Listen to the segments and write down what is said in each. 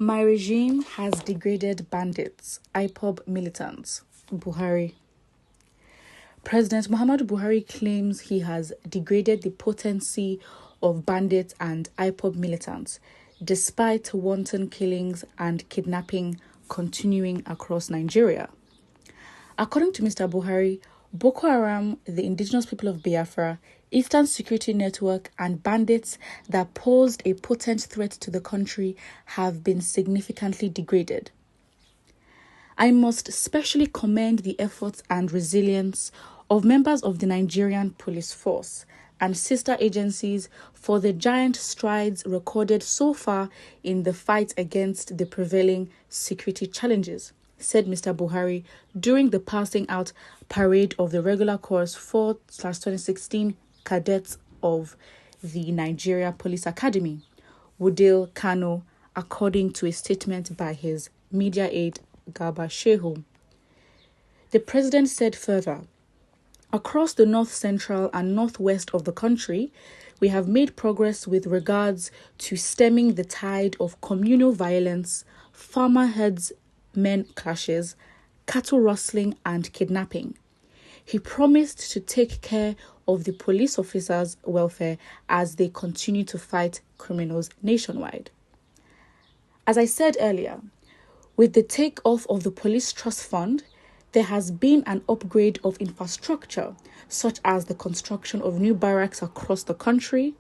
My regime has degraded bandits, Ipob militants, Buhari. President Muhammadu Buhari claims he has degraded the potency of bandits and Ipob militants, despite wanton killings and kidnapping continuing across Nigeria. According to Mr. Buhari, Boko Haram, the indigenous people of Biafra, Eastern Security Network, and bandits that posed a potent threat to the country have been significantly degraded. I must specially commend the efforts and resilience of members of the Nigerian police force and sister agencies for the giant strides recorded so far in the fight against the prevailing security challenges, said Mr. Buhari during the passing out parade of the regular course 4/2016 cadets of the Nigeria Police Academy, Wudil Kano, according to a statement by his media aide Garba Shehu. The president said further, across the north central and northwest of the country, we have made progress with regards to stemming the tide of communal violence, farmer herdsmen clashes, cattle rustling and kidnapping. He promised to take care of the police officers' welfare as they continue to fight criminals nationwide. As I said earlier, with the take-off of the Police Trust Fund, there has been an upgrade of infrastructure, such as the construction of new barracks across the country,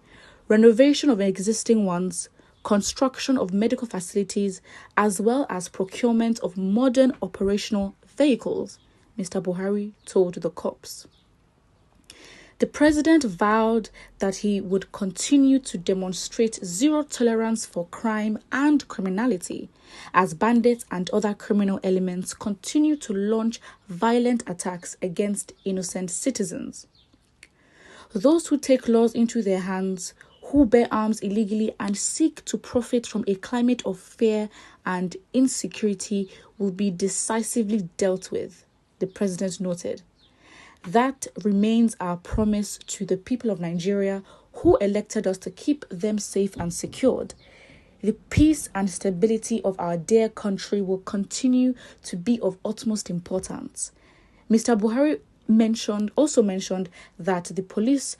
renovation of existing ones, construction of medical facilities, as well as procurement of modern operational vehicles, Mr. Buhari told the cops. The president vowed that he would continue to demonstrate zero tolerance for crime and criminality as bandits and other criminal elements continue to launch violent attacks against innocent citizens. Those who take laws into their hands, who bear arms illegally and seek to profit from a climate of fear and insecurity will be decisively dealt with, the president noted. That remains our promise to the people of Nigeria who elected us to keep them safe and secured. The peace and stability of our dear country will continue to be of utmost importance. Mr. Buhari also mentioned that the police,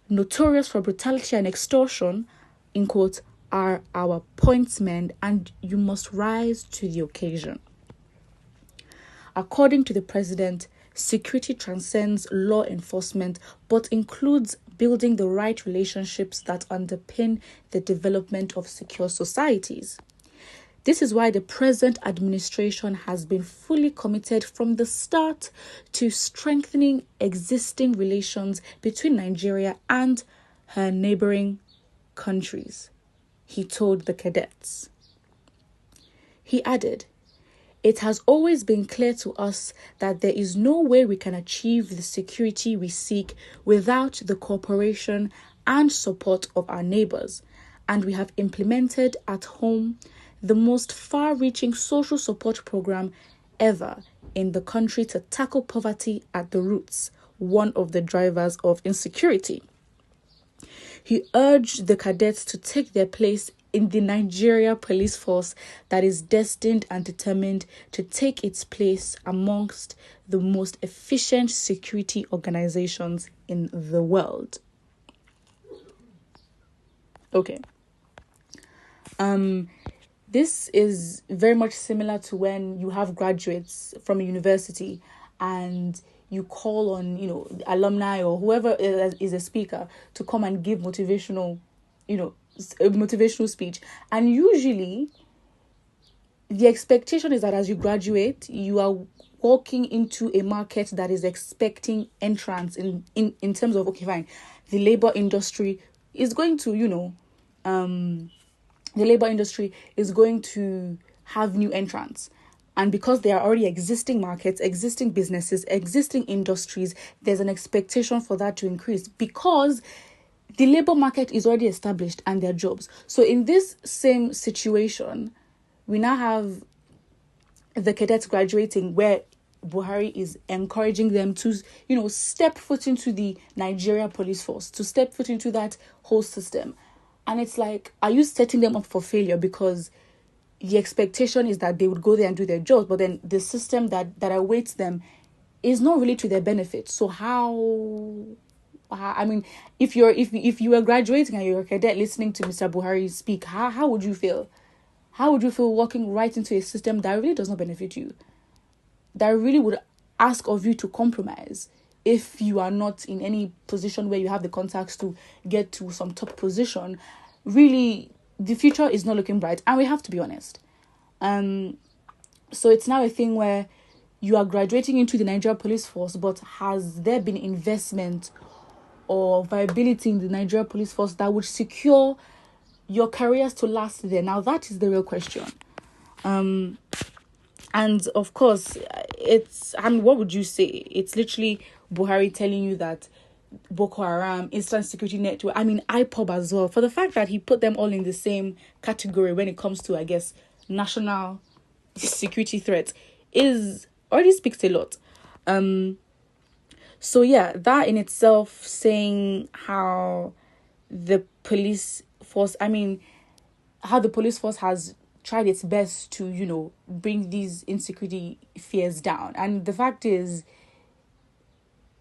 notorious for brutality and extortion, in quote, are our pointsmen and you must rise to the occasion. According to the president, security transcends law enforcement but includes building the right relationships that underpin the development of secure societies. This is why the present administration has been fully committed from the start to strengthening existing relations between Nigeria and her neighboring countries, he told the cadets. He added, it has always been clear to us that there is no way we can achieve the security we seek without the cooperation and support of our neighbors, and we have implemented at home the most far-reaching social support program ever in the country to tackle poverty at the roots, one of the drivers of insecurity. He urged the cadets to take their place in the Nigeria police force that is destined and determined to take its place amongst the most efficient security organizations in the world. Okay. This is very much similar to when you have graduates from a university and you call on, alumni or whoever is a speaker to come and give motivational, a motivational speech. And usually the expectation is that as you graduate, you are walking into a market that is expecting entrance in terms of, okay, fine, the labor industry is going to, the labor industry is going to have new entrants. And because there are already existing markets, existing businesses, existing industries, there's an expectation for that to increase because the labor market is already established and there are jobs. So in this same situation, we now have the cadets graduating where Buhari is encouraging them to, step foot into the Nigeria police force, to step foot into that whole system. And it's like, are you setting them up for failure? Because the expectation is that they would go there and do their jobs, but then the system that awaits them is not really to their benefit. So I mean, if you were graduating and you're a cadet listening to Mr. Buhari speak, how would you feel? How would you feel walking right into a system that really does not benefit you? That really would ask of you to compromise if you are not in any position where you have the contacts to get to some top position. Really, the future is not looking bright, and we have to be honest. So it's now a thing where you are graduating into the Nigeria police force, but has there been investment or viability in the Nigeria police force that would secure your careers to last there? Now that is the real question. And of course, what would you say? It's literally Buhari telling you that Boko Haram, Eastern Security Network, Ipob as well, for the fact that he put them all in the same category when it comes to, I guess, national security threats, is already speaks a lot. So yeah, that in itself, saying how the police force, how the police force has tried its best to, bring these insecurity fears down. And the fact is,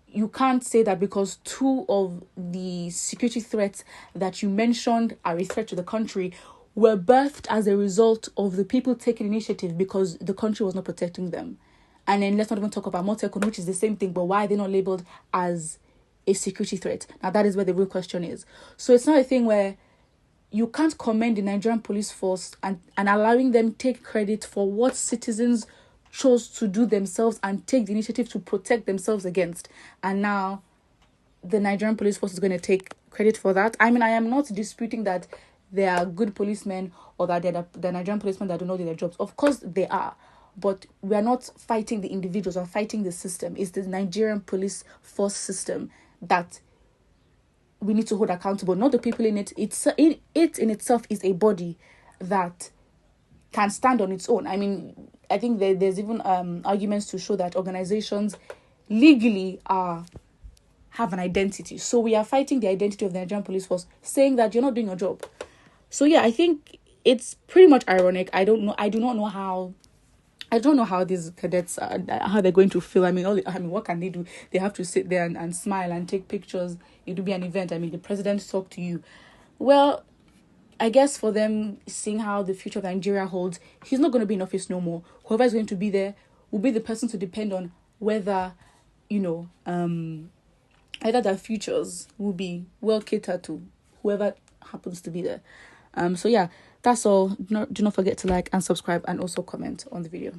you can't say that because two of the security threats that you mentioned are a threat to the country were birthed as a result of the people taking initiative because the country was not protecting them. And then let's not even talk about Motekun, which is the same thing, but why are they not labelled as a security threat? Now, that is where the real question is. So it's not a thing where you can't commend the Nigerian police force and allowing them take credit for what citizens chose to do themselves and take the initiative to protect themselves against. And now the Nigerian police force is going to take credit for that. I am not disputing that there are good policemen or that the Nigerian policemen that do not do their jobs. Of course they are. But we are not fighting the individuals or fighting the system. It's the Nigerian police force system that we need to hold accountable, not the people in it. It in itself is a body that can stand on its own. I think there's even arguments to show that organizations legally have an identity. So we are fighting the identity of the Nigerian police force, saying that you're not doing your job. So yeah, I think it's pretty much ironic. I don't know how these cadets how they're going to feel. What can they do? They have to sit there and smile and take pictures. It will be an event. The president talked to you. Well, I guess for them, seeing how the future of Nigeria holds, he's not going to be in office no more. Whoever is going to be there will be the person to depend on whether, either their futures will be well catered to, whoever happens to be there. So yeah, that's all. Do not forget to like and subscribe and also comment on the video.